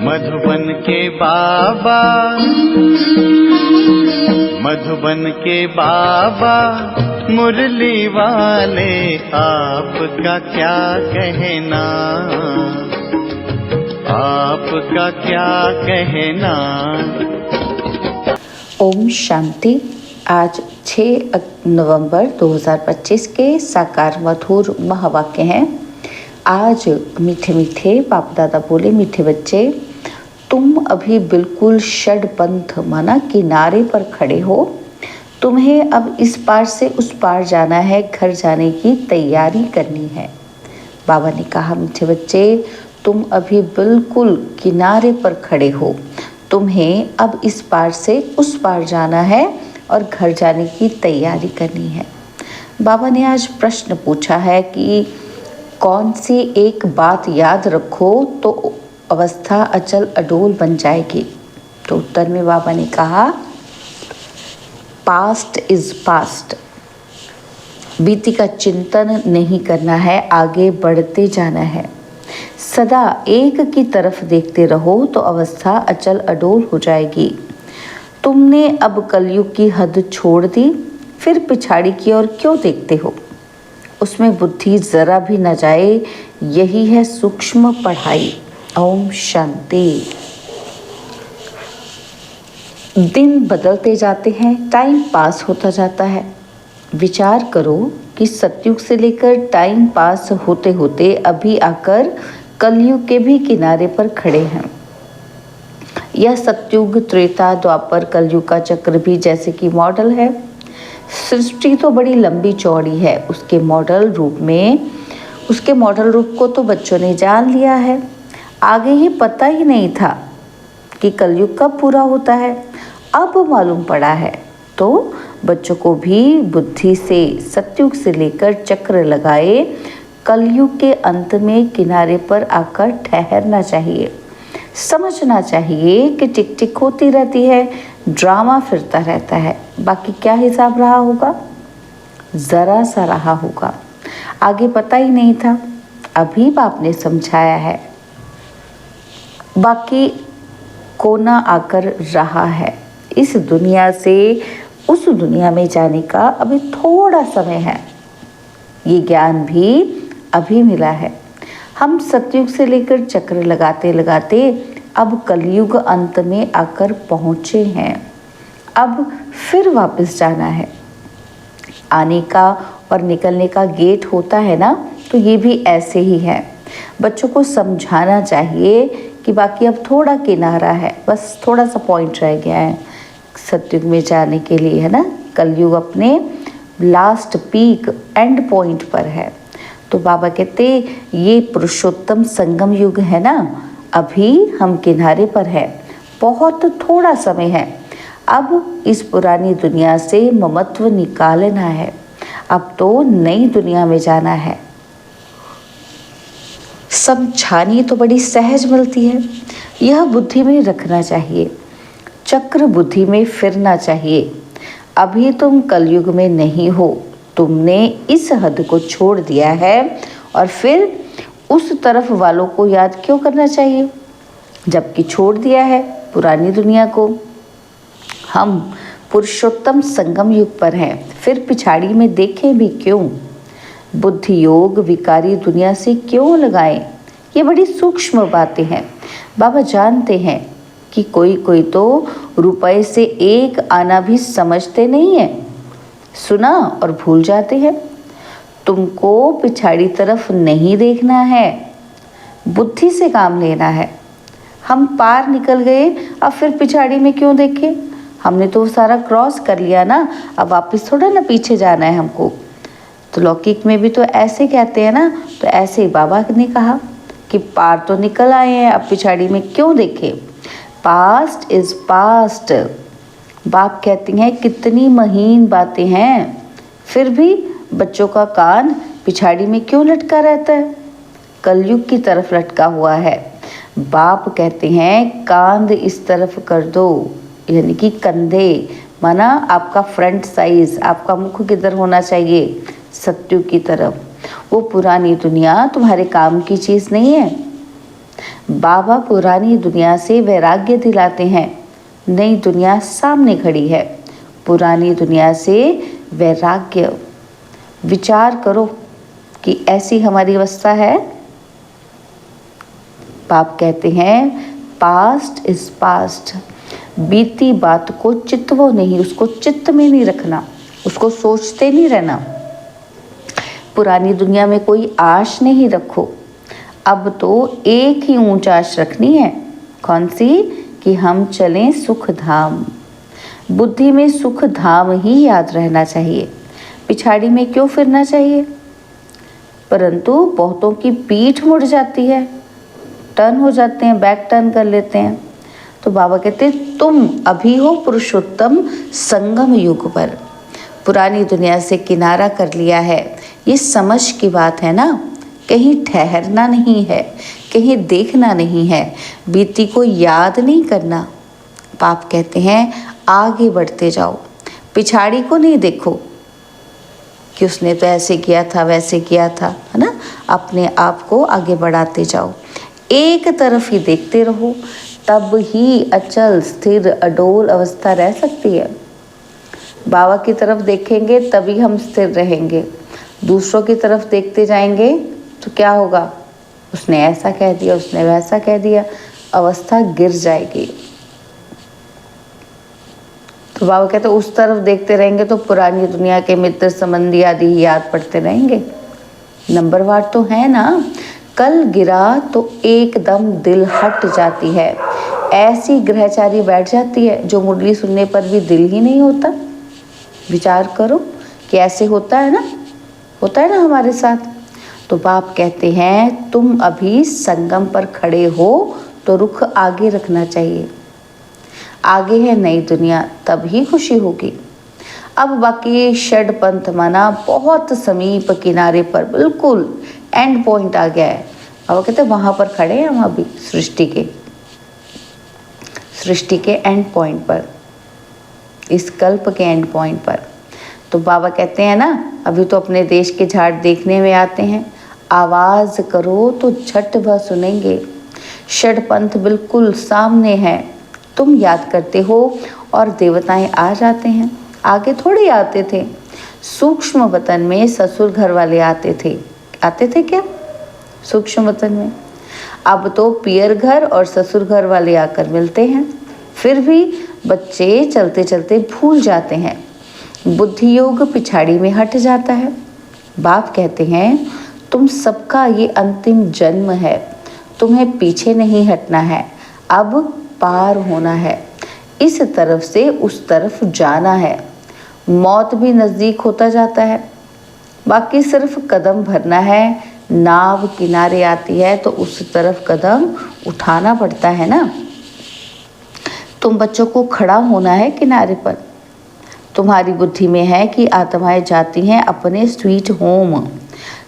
मधुबन के बाबा, मधुबन के बाबा मुरली वाले, आपका क्या कहना, आपका क्या कहना। ओम शांति। आज 6 नवंबर 2025 के साकार मधुर महावाक्य हैं। आज मीठे मीठे बाप दादा बोले, मीठे बच्चे, तुम अभी बिल्कुल षडपंथ माना किनारे पर खड़े हो। तुम्हें अब इस पार से उस पार जाना है, घर जाने की तैयारी करनी है। बाबा ने कहा, मीठे बच्चे, तुम अभी बिल्कुल किनारे पर खड़े हो। तुम्हें अब इस पार से उस पार जाना है और घर जाने की तैयारी करनी है। बाबा ने आज प्रश्न पूछा है कि कौन सी एक बात याद रखो तो अवस्था अचल अडोल बन जाएगी। तो उत्तर में बाबा ने कहा, पास्ट इज पास्ट। बीती का चिंतन नहीं करना है, आगे बढ़ते जाना है। सदा एक की तरफ देखते रहो तो अवस्था अचल अडोल हो जाएगी। तुमने अब कलयुग की हद छोड़ दी, फिर पिछाड़ी की ओर क्यों देखते हो। उसमें बुद्धि जरा भी न जाए, यही है सूक्ष्म पढ़ाई। ओम शांति। दिन बदलते जाते हैं, टाइम पास होता जाता है। विचार करो कि सतयुग से लेकर टाइम पास होते होते अभी आकर कलयुग के भी किनारे पर खड़े हैं। यह सतयुग, त्रेता, द्वापर, कलयुग का चक्र भी जैसे कि मॉडल है। सृष्टि तो बड़ी लंबी चौड़ी है, उसके मॉडल रूप को तो बच्चों ने जान लिया है। आगे ही पता ही नहीं था कि कलयुग कब पूरा होता है, अब मालूम पड़ा है। तो बच्चों को भी बुद्धि से सतयुग से लेकर चक्र लगाए कलयुग के अंत में किनारे पर आकर ठहरना चाहिए। समझना चाहिए कि टिक टिक होती रहती है, ड्रामा फिरता रहता है। बाकी क्या हिसाब रहा होगा, जरा सा रहा होगा। आगे पता ही नहीं था, अभी बाप ने समझाया है। बाकी कोना आकर रहा है। इस दुनिया से उस दुनिया में जाने का अभी थोड़ा समय है। ये ज्ञान भी अभी मिला है। हम सतयुग से लेकर चक्र लगाते लगाते अब कलयुग अंत में आकर पहुँचे हैं। अब फिर वापस जाना है। आने का और निकलने का गेट होता है ना, तो ये भी ऐसे ही है। बच्चों को समझाना चाहिए कि बाकी अब थोड़ा किनारा है, बस थोड़ा सा पॉइंट रह गया है सतयुग में जाने के लिए, है ना। कलयुग अपने लास्ट पीक एंड पॉइंट पर है। तो बाबा कहते, ये पुरुषोत्तम संगम युग है ना, अभी हम किनारे पर है, बहुत थोड़ा समय है। अब इस पुरानी दुनिया से ममत्व निकालना है, अब तो नई दुनिया में जाना है। समझानी तो बड़ी सहज मिलती है, यह बुद्धि में रखना चाहिए। चक्र बुद्धि में फिरना चाहिए। अभी तुम कलयुग में नहीं हो, तुमने इस हद को छोड़ दिया है और फिर उस तरफ वालों को याद क्यों करना चाहिए, जबकि छोड़ दिया है पुरानी दुनिया को। हम पुरुषोत्तम संगम युग पर हैं, फिर पिछाड़ी में देखें भी क्यों। बुद्धि योग विकारी दुनिया से क्यों लगाएं। ये बड़ी सूक्ष्म बातें हैं। बाबा जानते हैं कि कोई कोई तो रुपए से एक आना भी समझते नहीं है, सुना और भूल जाते हैं। तुमको पिछाड़ी तरफ नहीं देखना है, बुद्धि से काम लेना है। हम पार निकल गए, अब फिर पिछाड़ी में क्यों देखें। हमने तो सारा क्रॉस कर लिया ना, अब वापस थोड़ा ना पीछे जाना है हमको। तो लौकिक में भी तो ऐसे कहते हैं ना, तो ऐसे ही बाबा ने कहा कि पार तो निकल आए हैं, अब पिछाड़ी में क्यों देखें। Past is past. बाप कहती हैं कितनी महीन बातें हैं, फिर भी बच्चों का कान पिछाड़ी में क्यों लटका रहता है, कलयुग की तरफ लटका हुआ है। बाप कहते हैं कांध इस तरफ कर दो, यानी कि कंधे माना आपका फ्रंट साइज, आपका मुख किधर होना चाहिए, सत्युग की तरफ। वो पुरानी दुनिया तुम्हारे काम की चीज़ नहीं है। बाबा पुरानी दुनिया से वैराग्य दिलाते हैं। नई दुनिया सामने खड़ी है। पुरानी दुनिया से वैराग्य। विचार करो कि ऐसी हमारी अवस्था है। बाप कहते हैं पास्ट इज पास्ट। बीती बात को चितवो नहीं, उसको चित्त में नहीं रखना, उसको सोचते नहीं रहना। पुरानी दुनिया में कोई आश नहीं रखो। अब तो एक ही ऊंच आश रखनी है। कौन सी? कि हम चलें सुख धाम। बुद्धि में सुख धाम ही याद रहना चाहिए। पिछाड़ी में क्यों फिरना चाहिए? परंतु बहुतों की पीठ मुड़ जाती है, टर्न हो जाते हैं, बैक टर्न कर लेते हैं। तो बाबा कहते हैं तुम अभी हो पुरुषोत्तम संगम युग पर। पुरानी दुनिया से किनारा कर लिया है। ये समझ की बात है ना। कहीं ठहरना नहीं है, कहीं देखना नहीं है, बीती को याद नहीं करना। बाप कहते हैं आगे बढ़ते जाओ, पिछाड़ी को नहीं देखो कि उसने तो ऐसे किया था, वैसे किया था, है ना। अपने आप को आगे बढ़ाते जाओ, एक तरफ ही देखते रहो, तब ही अचल स्थिर अडोल अवस्था रह सकती है। बाबा की तरफ देखेंगे तभी हम स्थिर रहेंगे। दूसरों की तरफ देखते जाएंगे तो क्या होगा? उसने ऐसा कह दिया, उसने वैसा कह दिया, अवस्था गिर जाएगी। तो बाबा कहते उस तरफ देखते रहेंगे तो पुरानी दुनिया के मित्र संबंधी आदि ही याद पड़ते रहेंगे। नंबरवार तो है ना। कल गिरा तो एकदम दिल हट जाती है। ऐसी ग्रहचारी बैठ जाती है जो मुरली सुनने पर भी दिल ही नहीं होता। विचार करो कि ऐसे होता है ना हमारे साथ। तो बाप कहते हैं तुम अभी संगम पर खड़े हो तो रुख आगे रखना चाहिए। आगे है नई दुनिया, तभी खुशी होगी। अब बाकी षड पंथ माना बहुत समीप किनारे पर, बिल्कुल एंड पॉइंट आ गया है। अब कहते हैं वहां पर खड़े हैं हम अभी, सृष्टि के एंड पॉइंट पर, इस कल्प के एंड पॉइंट पर। तो बाबा कहते हैं ना अभी तो अपने देश के झाड़ देखने में आते हैं। आवाज करो तो झट वह सुनेंगे। षडपंथ बिल्कुल सामने है। तुम याद करते हो और देवताएं आ जाते हैं। आगे थोड़ी आते थे। सूक्ष्म वतन में ससुर घर वाले आते थे क्या सूक्ष्म वतन में? अब तो पियर घर और ससुर घर वाले आकर मिलते हैं। फिर भी बच्चे चलते चलते भूल जाते हैं। बुद्धि योग पिछाड़ी में हट जाता है। बाप कहते हैं तुम सबका ये अंतिम जन्म है, तुम्हें पीछे नहीं हटना है, अब पार होना है, इस तरफ से उस तरफ जाना है। मौत भी नज़दीक होता जाता है, बाकी सिर्फ कदम भरना है। नाव किनारे आती है तो उस तरफ कदम उठाना पड़ता है ना। तुम बच्चों को खड़ा होना है किनारे पर। तुम्हारी बुद्धि में है कि आत्माएं जाती हैं अपने स्वीट होम।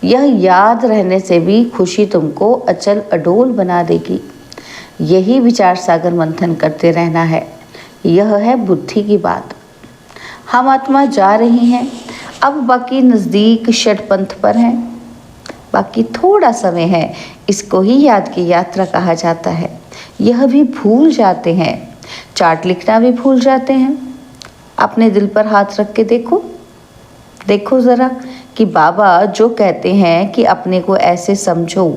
यह याद रहने से भी खुशी तुमको अचल अडोल बना देगी। यही विचार सागर मंथन करते रहना है। यह है बुद्धि की बात। हम आत्मा जा रही हैं, अब बाकी नज़दीक षडपंथ पर हैं। बाकी थोड़ा समय है, इसको ही याद की यात्रा कहा जाता है। यह भी भूल जाते हैं, चार्ट लिखना भी भूल जाते हैं। अपने दिल पर हाथ रख के देखो ज़रा कि बाबा जो कहते हैं कि अपने को ऐसे समझो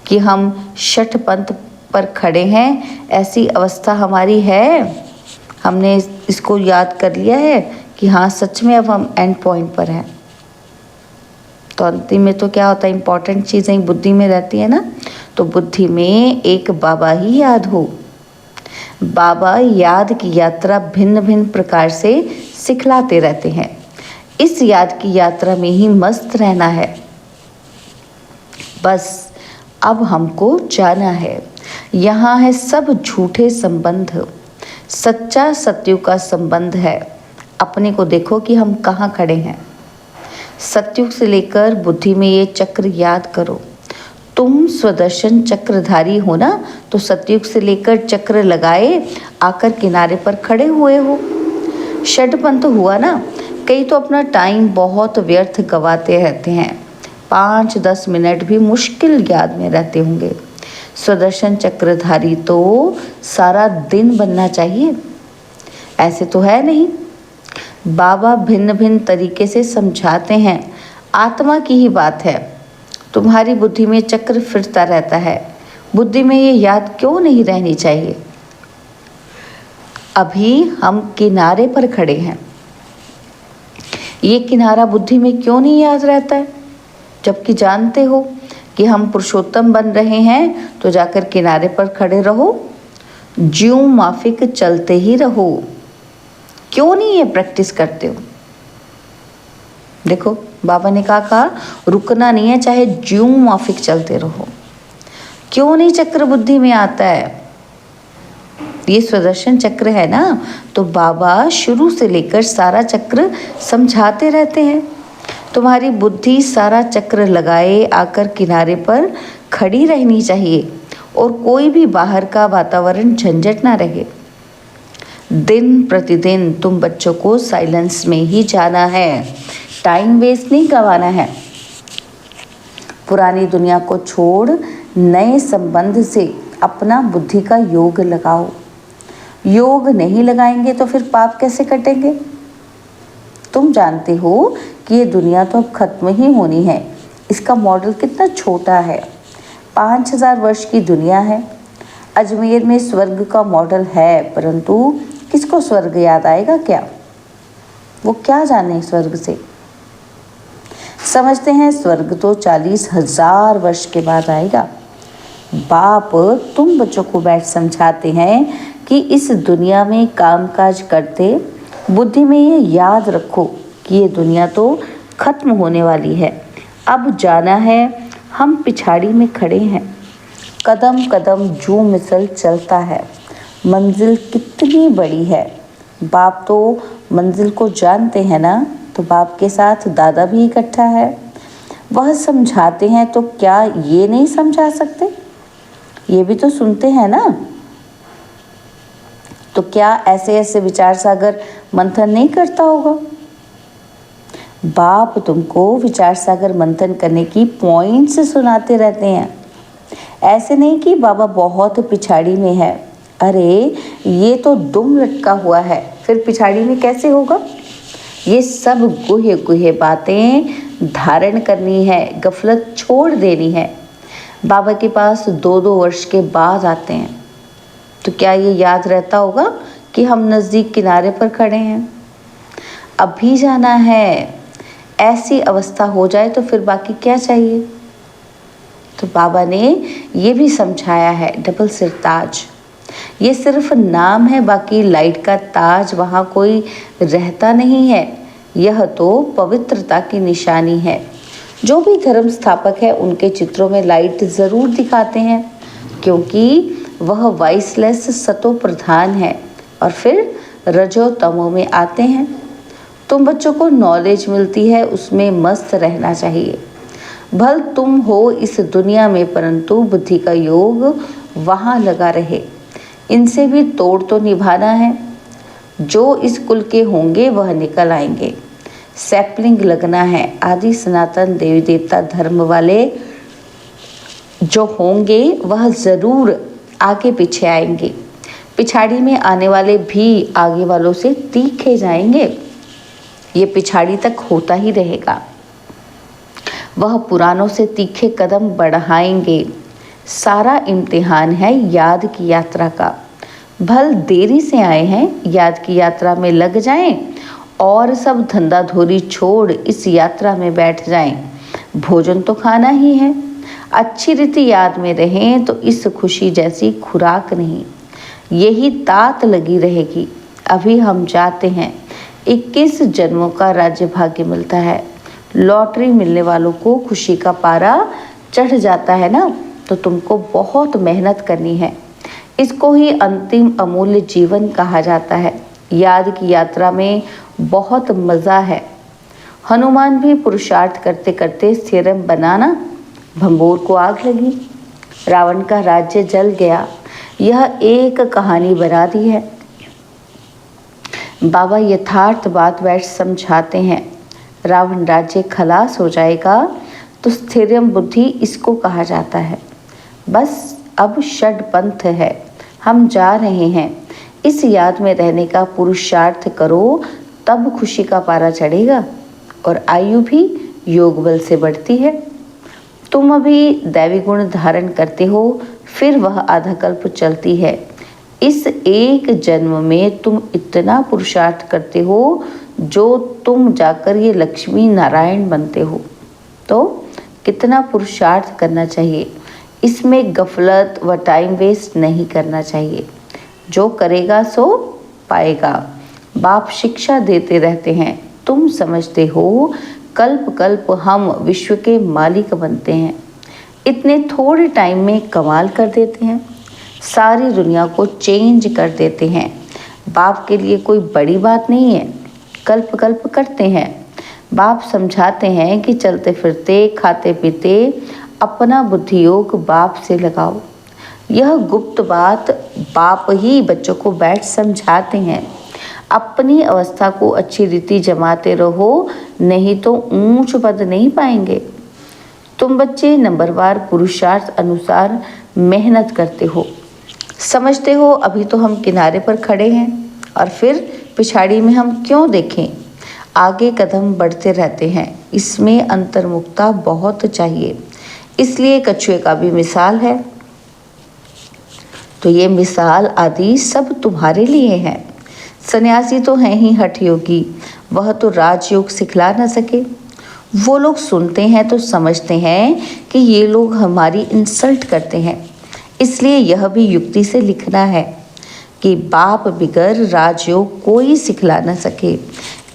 कि हम षटपंथ पर खड़े हैं, ऐसी अवस्था हमारी है। हमने इसको याद कर लिया है कि हाँ सच में अब हम एंड पॉइंट पर हैं। तो अंतिम में तो क्या होता है, इम्पॉर्टेंट चीज़ें बुद्धि में रहती है ना। तो बुद्धि में एक बाबा ही याद हो। बाबा याद की यात्रा भिन्न भिन्न प्रकार से सिखलाते रहते हैं। इस याद की यात्रा में ही मस्त रहना है। बस अब हमको जाना है। यहाँ है सब झूठे संबंध, सच्चा सत्युग का संबंध है। अपने को देखो कि हम कहाँ खड़े हैं। सत्युग से लेकर बुद्धि में ये चक्र याद करो। तुम स्वदर्शन चक्रधारी हो ना, तो सतयुग से लेकर चक्र लगाए आकर किनारे पर खड़े हुए हो। षडपंथ हुआ ना, कई तो अपना टाइम बहुत व्यर्थ गवाते रहते हैं। 5-10 मिनट भी मुश्किल याद में रहते होंगे। सुदर्शन चक्रधारी तो सारा दिन बनना चाहिए, ऐसे तो है नहीं। बाबा भिन्न भिन्न तरीके से समझाते हैं, आत्मा की ही बात है। तुम्हारी बुद्धि में चक्र फिरता रहता है, बुद्धि में ये याद क्यों नहीं रहनी चाहिए? अभी हम किनारे पर खड़े हैं, ये किनारा बुद्धि में क्यों नहीं याद रहता है? जबकि जानते हो कि हम पुरुषोत्तम बन रहे हैं, तो जाकर किनारे पर खड़े रहो, ज्यों माफिक चलते ही रहो। क्यों नहीं ये प्रैक्टिस करते हो? देखो बाबा ने कहा रुकना नहीं है, चाहे ज्यों माफिक चलते रहो। क्यों नहीं चक्र बुद्धि में आता है? ये सुदर्शन चक्र है ना, तो बाबा शुरू से लेकर सारा चक्र समझाते रहते हैं। तुम्हारी बुद्धि सारा चक्र लगाए आकर किनारे पर खड़ी रहनी चाहिए और कोई भी बाहर का वातावरण झंझट ना रहे। दिन प्रतिदिन तुम बच्चों को साइलेंस में ही जाना है, टाइम वेस्ट नहीं करवाना है। पुरानी दुनिया को छोड़ नए संबंध से अपना बुद्धि का योग लगाओ। योग नहीं लगाएंगे तो फिर पाप कैसे कटेंगे? तुम जानते हो कि ये दुनिया तो अब खत्म ही होनी है। इसका मॉडल कितना छोटा है, 5000 वर्ष की दुनिया है। अजमेर में स्वर्ग का मॉडल है, परंतु किसको स्वर्ग याद आएगा क्या? वो क्या जाने स्वर्ग से। समझते हैं स्वर्ग तो 40,000 वर्ष के बाद आएगा। बाप तुम बच्चों को बैठ समझाते हैं कि इस दुनिया में कामकाज करते बुद्धि में ये याद रखो कि ये दुनिया तो खत्म होने वाली है, अब जाना है। हम पिछाड़ी में खड़े हैं, कदम कदम जो मिसल चलता है। मंजिल कितनी बड़ी है, बाप तो मंजिल को जानते हैं ना, तो बाप के साथ दादा भी इकट्ठा है। वह समझाते हैं तो क्या ये नहीं समझा सकते? ये भी तो सुनते हैं ना। तो क्या ऐसे ऐसे विचार सागर मंथन नहीं करता होगा? बाप तुमको विचार सागर मंथन करने की पॉइंट्स सुनाते रहते हैं। ऐसे नहीं कि बाबा बहुत पिछाड़ी में है। अरे ये तो दुम लटका हुआ है, फिर पिछाड़ी में कैसे होगा? ये सब गुह्य गुह्य बातें धारण करनी है, गफलत छोड़ देनी है। बाबा के पास 2-2 वर्ष के बाद आते हैं, तो क्या ये याद रहता होगा कि हम नज़दीक किनारे पर खड़े हैं? अभी जाना है। ऐसी अवस्था हो जाए तो फिर बाकी क्या चाहिए? तो बाबा ने ये भी समझाया है, डबल सिर ताज ये सिर्फ नाम है, बाकी लाइट का ताज वहाँ कोई रहता नहीं है। यह तो पवित्रता की निशानी है। जो भी धर्म स्थापक है उनके चित्रों में लाइट ज़रूर दिखाते हैं, क्योंकि वह वाइसलेस सतो प्रधान है और फिर रजो तमो में आते हैं। तुम बच्चों को नॉलेज मिलती है, उसमें मस्त रहना चाहिए। भल तुम हो इस दुनिया में, परंतु बुद्धि का योग वहाँ लगा रहे। इनसे भी तोड़ तो निभाना है। जो इस कुल के होंगे वह निकल आएंगे। सैपलिंग लगना है। आदि सनातन देवी देवता धर्म वाले जो होंगे वह ज़रूर आगे पीछे आएंगे। पिछाड़ी में आने वाले भी आगे वालों से तीखे जाएंगे। ये पिछाड़ी तक होता ही रहेगा। वह पुरानों से तीखे कदम बढ़ाएंगे। सारा इम्तिहान है याद की यात्रा का। भल देरी से आए हैं, याद की यात्रा में लग जाएं और सब धंधा धोरी छोड़ इस यात्रा में बैठ जाएं। भोजन तो खाना ही है। अच्छी रीति याद में रहें तो इस खुशी जैसी खुराक नहीं, यही तात लगी रहेगी। अभी हम जाते हैं, 21 जन्मों का राज्य भाग्य मिलता है। लॉटरी मिलने वालों को खुशी का पारा चढ़ जाता है ना, तो तुमको बहुत मेहनत करनी है। इसको ही अंतिम अमूल्य जीवन कहा जाता है। याद की यात्रा में बहुत मज़ा है। हनुमान भी पुरुषार्थ करते करते सीरम बनाना, भंबोर को आग लगी, रावण का राज्य जल गया। यह एक कहानी बना दी है। बाबा यथार्थ बात बैठ समझाते हैं। रावण राज्य खलास हो जाएगा तो स्थिरम बुद्धि इसको कहा जाता है। बस अब षडपंथ है, हम जा रहे हैं। इस याद में रहने का पुरुषार्थ करो, तब खुशी का पारा चढ़ेगा और आयु भी योग बल से बढ़ती है। तुम अभी दैवी गुण धारण करते हो, फिर वह आधा कल्प चलती है। इस एक जन्म में तुम इतना पुरुषार्थ करते हो जो तुम जाकर ये लक्ष्मी नारायण बनते हो। तो कितना पुरुषार्थ करना चाहिए, इसमें गफलत व टाइम वेस्ट नहीं करना चाहिए। जो करेगा सो पाएगा। बाप शिक्षा देते रहते हैं, तुम समझते हो कल्प कल्प हम विश्व के मालिक बनते हैं। इतने थोड़े टाइम में कमाल कर देते हैं, सारी दुनिया को चेंज कर देते हैं। बाप के लिए कोई बड़ी बात नहीं है, कल्प कल्प करते हैं। बाप समझाते हैं कि चलते फिरते खाते पीते अपना बुद्धि योग बाप से लगाओ। यह गुप्त बात बाप ही बच्चों को बैठ समझाते हैं। अपनी अवस्था को अच्छी रीति जमाते रहो, नहीं तो ऊंच पद नहीं पाएंगे। तुम बच्चे नंबरवार पुरुषार्थ अनुसार मेहनत करते हो। समझते हो अभी तो हम किनारे पर खड़े हैं और फिर पिछाड़ी में हम क्यों देखें। आगे कदम बढ़ते रहते हैं, इसमें अंतर्मुखता बहुत चाहिए। इसलिए कछुए का भी मिसाल है। तो ये मिसाल आदि सब तुम्हारे लिए है। सन्यासी तो हैं ही हठ योगी, वह तो राजयोग सिखला न सके। वो लोग सुनते हैं तो समझते हैं कि ये लोग हमारी इंसल्ट करते हैं, इसलिए यह भी युक्ति से लिखना है कि बाप बिगर राजयोग कोई सिखला न सके।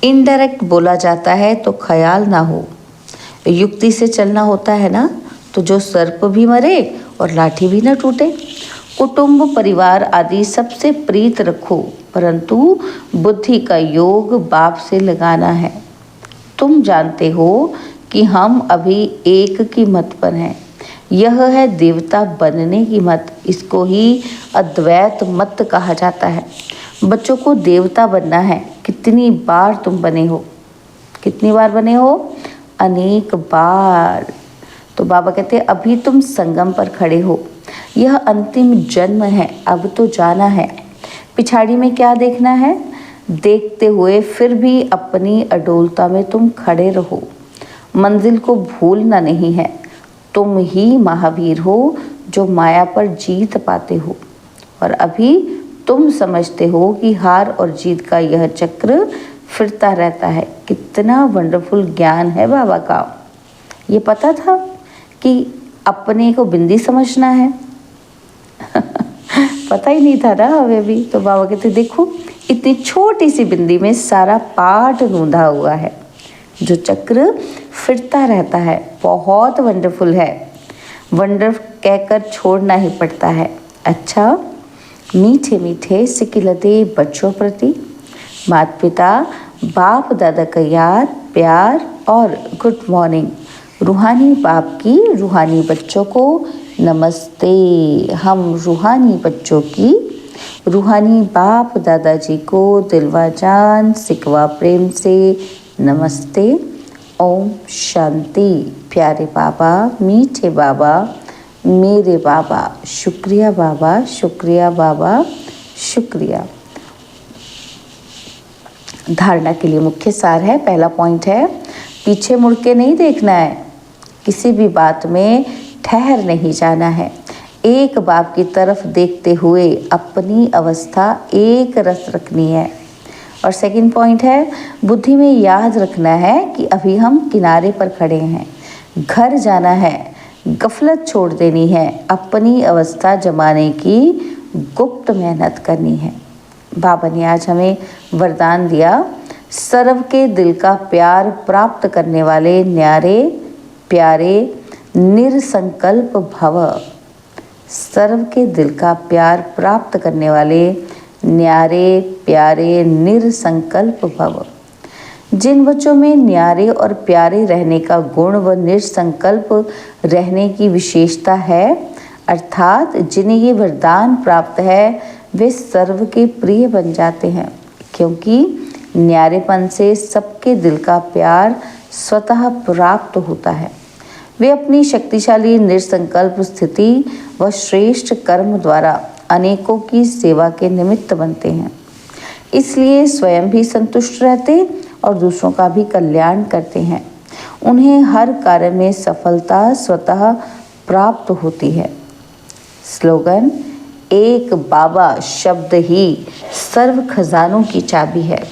इनडायरेक्ट बोला जाता है तो ख्याल ना हो, युक्ति से चलना होता है ना, तो जो सर्प भी मरे और लाठी भी न टूटे। कुटुंब परिवार आदि सबसे प्रीत रखो, परंतु बुद्धि का योग बाप से लगाना है। तुम जानते हो कि हम अभी एक की मत पर हैं। यह है देवता बनने की मत, इसको ही अद्वैत मत कहा जाता है। बच्चों को देवता बनना है। कितनी बार तुम बने हो, कितनी बार बने हो? अनेक बार। तो बाबा कहते हैं अभी तुम संगम पर खड़े हो, यह अंतिम जन्म है, अब तो जाना है। पिछाड़ी में क्या देखना है? देखते हुए फिर भी अपनी अडोलता में तुम खड़े रहो। मंजिल को भूलना नहीं है। तुम ही महावीर हो जो माया पर जीत पाते हो, और अभी तुम समझते हो कि हार और जीत का यह चक्र फिरता रहता है। कितना वंडरफुल ज्ञान है बाबा का। ये पता था कि अपने को बिंदी समझना है? पता ही नहीं था ना हमें भी। तो बाबा कहते देखो इतनी छोटी सी बिंदी में सारा पाठ गूंधा हुआ है, जो चक्र फिरता रहता है। बहुत वंडरफुल है। वंडर कहकर छोड़ना ही पड़ता है। अच्छा, मीठे मीठे सिकिलते बच्चों प्रति माता पिता बाप दादा का याद, प्यार और गुड मॉर्निंग। रूहानी बाप की रूहानी बच्चों को नमस्ते। हम रूहानी बच्चों की रूहानी बाप दादाजी को दिलवा जान सिकवा प्रेम से नमस्ते। ओम शांति। प्यारे बाबा, मीठे बाबा, मेरे बाबा, शुक्रिया बाबा, शुक्रिया बाबा, शुक्रिया। धारणा के लिए मुख्य सार है। पहला पॉइंट है, पीछे मुड़ के नहीं देखना है, किसी भी बात में ठहर नहीं जाना है। एक बाप की तरफ देखते हुए अपनी अवस्था एक रस रखनी है। और सेकंड पॉइंट है, बुद्धि में याद रखना है कि अभी हम किनारे पर खड़े हैं, घर जाना है, गफलत छोड़ देनी है, अपनी अवस्था जमाने की गुप्त मेहनत करनी है। बाबा ने आज हमें वरदान दिया, सर्व के दिल का प्यार प्राप्त करने वाले न्यारे प्यारे निरसंकल्प भव। सर्व के दिल का प्यार प्राप्त करने वाले न्यारे प्यारे निरसंकल्प भव। जिन बच्चों में न्यारे और प्यारे रहने का गुण व निरसंकल्प रहने की विशेषता है, अर्थात जिन्हें ये वरदान प्राप्त है, वे सर्व के प्रिय बन जाते हैं, क्योंकि न्यारेपन से सबके दिल का प्यार स्वतः प्राप्त होता है। वे अपनी शक्तिशाली निसंकल्प स्थिति व श्रेष्ठ कर्म द्वारा अनेकों की सेवा के निमित्त बनते हैं। इसलिए स्वयं भी संतुष्ट रहते और दूसरों का भी कल्याण करते हैं। उन्हें हर कार्य में सफलता स्वतः प्राप्त होती है। स्लोगन: एक बाबा शब्द ही सर्व खजानों की चाबी है।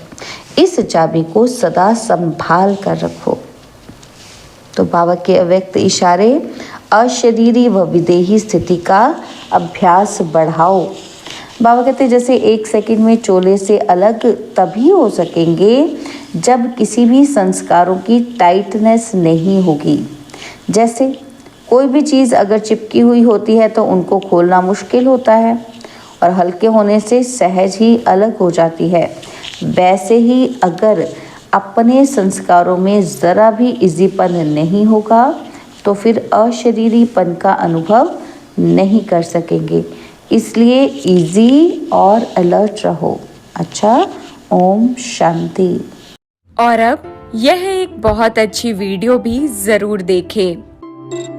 इस चाबी को सदा संभाल कर रखो। तो बाबा के अव्यक्त इशारे: अशरीरी व विदेही स्थिति का अभ्यास बढ़ाओ। बाबा कहते हैं जैसे 1 सेकंड में चोले से अलग तभी हो सकेंगे जब किसी भी संस्कारों की टाइटनेस नहीं होगी। जैसे कोई भी चीज़ अगर चिपकी हुई होती है तो उनको खोलना मुश्किल होता है और हल्के होने से सहज ही अलग हो जाती है। वैसे ही अगर अपने संस्कारों में ज़रा भी इजीपन नहीं होगा तो फिर अशरीरीपन का अनुभव नहीं कर सकेंगे। इसलिए इजी और अलर्ट रहो। अच्छा, ओम शांति। और अब यह एक बहुत अच्छी वीडियो भी ज़रूर देखें।